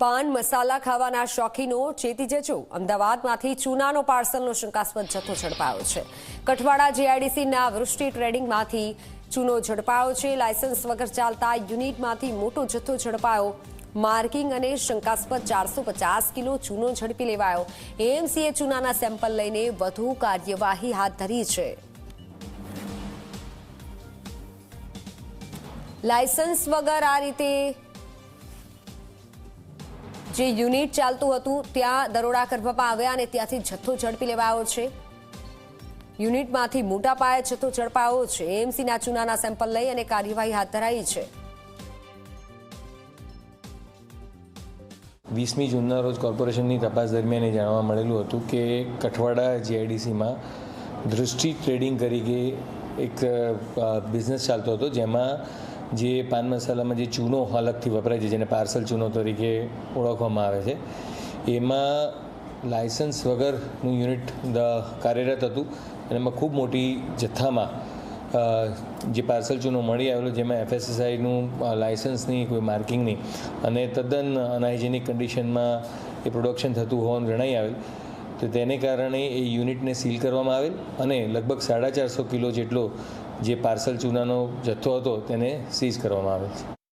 પાન મસાલા ખાવાના શોખીનો ચેતી જજો. અમદાવાદમાંથી ચૂનાનો પાર્સલનો શંકાસ્પદ જથ્થો ઝડપાયો છે. કઠવાડા જીઆઈડીસીના વૃષ્ટિ ટ્રેડિંગમાંથી ચૂનો ઝડપાયો છે. લાયસન્સ વગર ચાલતા યુનિટમાંથી મોટો જથ્થો ઝડપાયો. માર્કિંગ અને શંકાસ્પદ 450 કિલો ચૂનો ઝડપી લેવાયો. એએમસીએ ચૂનાના સેમ્પલ લઈને વધુ કાર્યવાહી હાથ ધરી છે. લાયસન્સ વગર આ રીતે જે યુનિટ ચાલતું હતું ત્યાં દરોડા કરવામાં આવ્યા અને ત્યાંથી જથ્થો ઝડપી લેવાયો છે. યુનિટમાંથી મોટા પાયે જથ્થો ઝડપાયો છે. એએમસીના ચૂનાના સેમ્પલ લઈ અને કાર્યવાહી હાથ ધરાઈ છે. 20મી જૂનના રોજ કોર્પોરેશનની તપાસ દરમિયાન એ જાણવા મળેલું હતું કે કઠવાડા જીઆઈડીસીમાં દૃષ્ટિ ટ્રેડિંગ તરીકે એક બિઝનેસ ચાલતો હતો, જેમાં જે પાન મસાલામાં જે ચૂનો અલગથી વપરાય છે, જેને પાર્સલ ચૂનો તરીકે ઓળખવામાં આવે છે, એમાં લાયસન્સ વગરનું યુનિટ કાર્યરત હતું અને એમાં ખૂબ મોટી જથ્થામાં જે પાર્સલ ચૂનો મળી આવેલો, જેમાં એફએસએસઆઈનું લાયસન્સની કોઈ માર્કિંગની અને તદ્દન અનહાઇજેનિક કન્ડિશનમાં એ પ્રોડક્શન થતું હોવાનું જણાઈ આવેલ. તો તેને કારણે એ યુનિટને સીલ કરવામાં આવેલ અને લગભગ 450 કિલો જેટલો જે પાર્સલ ચૂનાનો જથ્થો હતો તેને સીઝ કરવામાં આવેલ છે.